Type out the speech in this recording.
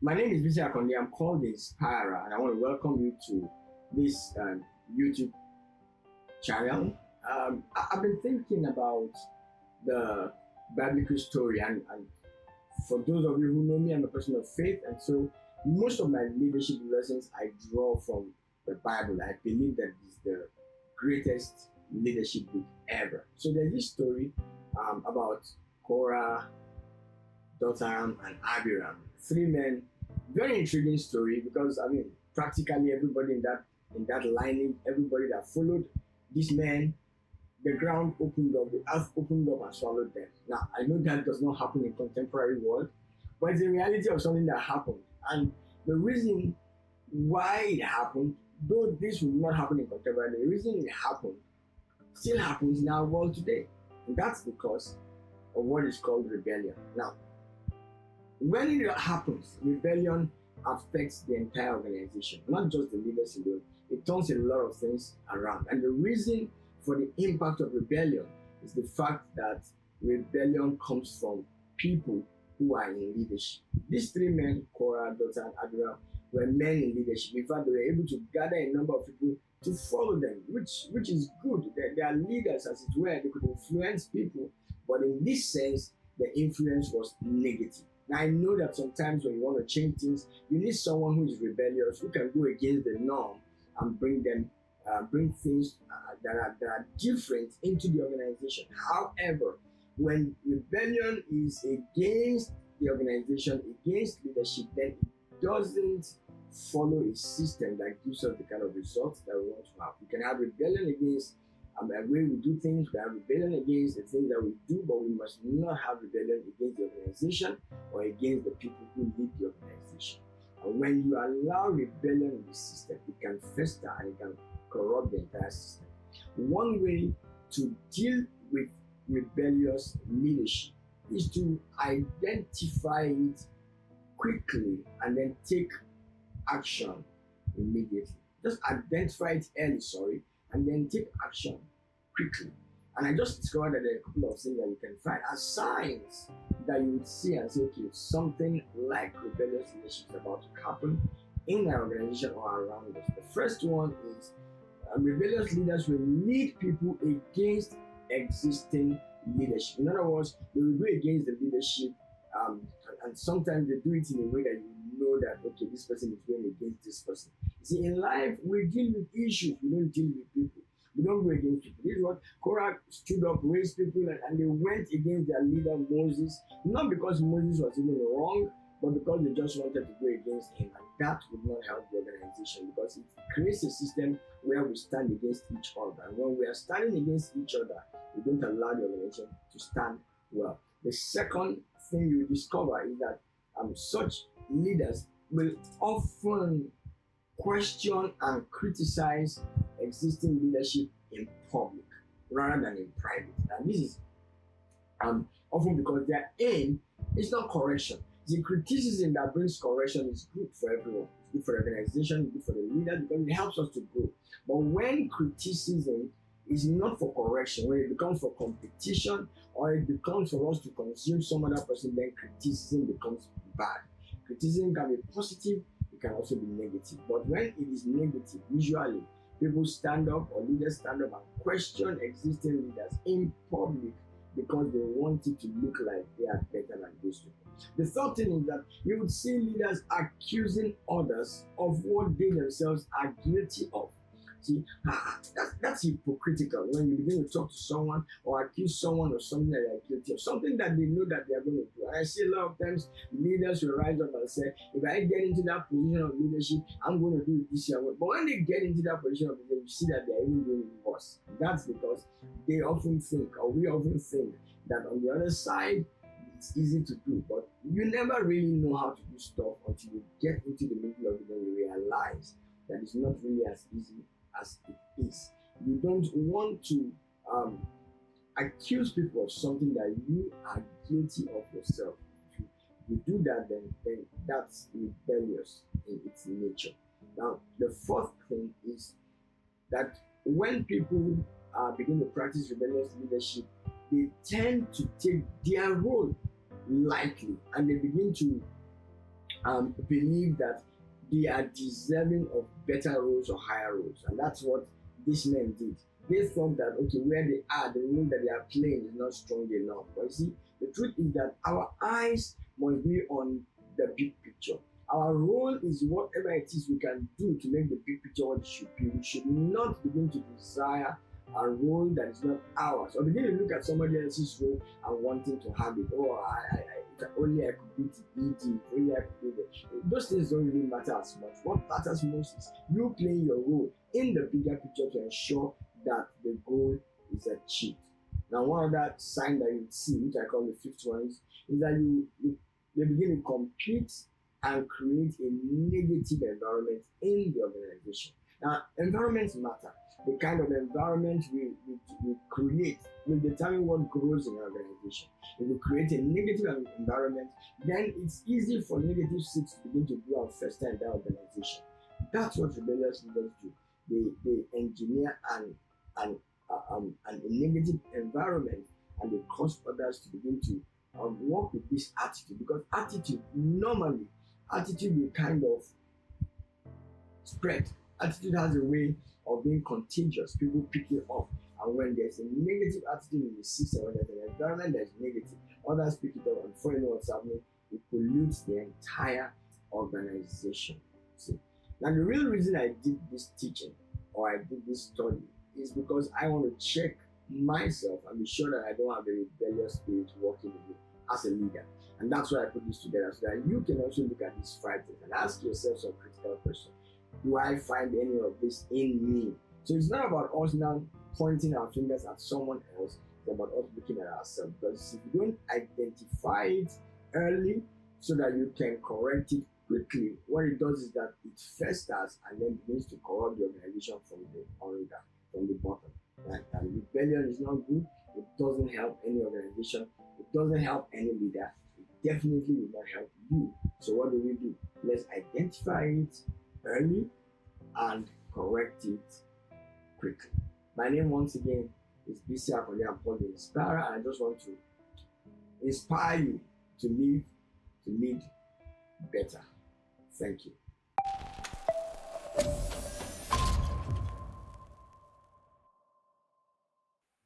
My name is Bisi Akande. I'm called the Inspirer, and I want to welcome you to this YouTube channel. I've been thinking about the biblical story, and for those of you who know me, I'm a person of faith, and so most of my leadership lessons I draw from the Bible. I believe that it's the greatest leadership book ever. So there's this story about Korah, Dathan, and Abiram, three men. Very intriguing story because practically everybody in that lining, everybody that followed these men, the ground opened up, the earth opened up and swallowed them. Now I know that does not happen in contemporary world, but it's the reality of something that happened. And the reason why it happened, though this will not happen in contemporary, the reason it happened still happens in our world today. And that's because of what is called rebellion. Now, when it happens, rebellion affects the entire organization, not just the leaders alone. It turns a lot of things around. And the reason for the impact of rebellion is the fact that rebellion comes from people who are in leadership. These three men, Korah, Dathan, and Abiram, were men in leadership. In fact, they were able to gather a number of people to follow them, which is good. They are leaders, as it were. They could influence people, but in this sense, the influence was negative. Now, I know that sometimes when you want to change things, you need someone who is rebellious, who can go against the norm and bring things that are different into the organization. However, when rebellion is against the organization, against leadership, then it doesn't follow a system that gives us the kind of results that we want to have. We can have rebellion against the way we do things, we have rebellion against the things that we do, but we must not have rebellion against the organization or against the people who lead the organization. And when you allow rebellion in the system, it can fester and it can corrupt the entire system. One way to deal with rebellious leadership is to identify it quickly and then take action immediately. Just identify it early, and then take action quickly. And I just discovered that there are a couple of things that you can find as signs that you would see and say, okay, something like rebellious leadership is about to happen in our organization or around us. The first one is rebellious leaders will lead people against existing leadership. In other words, they will go against the leadership, and sometimes they do it in a way that you know that, okay, this person is going against this person. You see, in life, we deal with issues, we don't deal with people. We don't go against people. This is what Korah stood up, raised people, and they went against their leader Moses, not because Moses was even wrong, but because they just wanted to go against him. And that would not help the organization, because it creates a system where we stand against each other. And when we are standing against each other, we don't allow the organization to stand well. The second thing you discover is that such leaders will often question and criticize existing leadership in public rather than in private. And this is often because their aim is not correction. The criticism that brings correction is good for everyone. It's good for the organization, it's good for the leader, because it helps us to grow. But when criticism is not for correction, when it becomes for competition, or it becomes for us to consume some other person, then criticism becomes bad. Criticism can be positive, it can also be negative. But when it is negative, usually people stand up or leaders stand up and question existing leaders in public because they want it to look like they are better than those people. The third thing is that you would see leaders accusing others of what they themselves are guilty of. See, that's hypocritical when you begin to talk to someone or accuse someone of something that they are guilty of, something that they know that they are going to do. And I see a lot of times leaders will rise up and say, if I get into that position of leadership, I'm going to do it this year. But when they get into that position of leadership, you see that they are even doing it worse. That's because they often think, or we often think, that on the other side, it's easy to do, but you never really know how to do stuff until you get into the middle of it and you realize that it's not really as easy as it is. You don't want to accuse people of something that you are guilty of yourself. If you do that, then that's rebellious in its nature. Now, the fourth thing is that when people begin to practice rebellious leadership, they tend to take their role lightly, and they begin to believe that they are deserving of better roles or higher roles. And that's what these men did. They thought that, okay, where they are, the role that they are playing is not strong enough. But you see, the truth is that our eyes must be on the big picture. Our role is whatever it is we can do to make the big picture what it should be. We should not begin to desire a role that is not ours, or begin to look at somebody else's role and wanting to have it. Oh, if only I could be the ED, if only I could be the. Those things don't really matter as much. What matters most is you playing your role in the bigger picture to ensure that the goal is achieved. Now, one other sign that you see, which I call the fifth one, is that they begin to compete and create a negative environment in the organization. Now, environments matter. The kind of environment we create will determine what grows in an organization. If we create a negative environment, then it's easy for negative seeds to begin to grow and fester in that organization. That's what rebellious leaders do. They engineer a negative environment, and they cause others to begin to work with this attitude, because attitude will kind of spread. Attitude has a way of being contagious. People pick it up. And when there's a negative attitude in the system, when there's an environment that's negative, others pick it up, and before you know what's happening, it pollutes the entire organization. See? Now, the real reason I did this teaching or I did this study is because I want to check myself and be sure that I don't have a rebellious spirit working in me as a leader. And that's why I put this together, so that you can also look at these 5 things and ask yourself some critical questions. Do I find any of this in me? So it's not about us now pointing our fingers at someone else. It's about us looking at ourselves. Because if you don't identify it early so that you can correct it quickly, what it does is that it festers and then begins to corrupt the organization from the bottom. Right? And rebellion is not good. It doesn't help any organization. It doesn't help any leader. It definitely will not help you. So what do? Let's identify it early and correct it quickly. My name once again is Bisi Akande. I'm called the Inspirer, and I just want to inspire you to lead better. Thank you.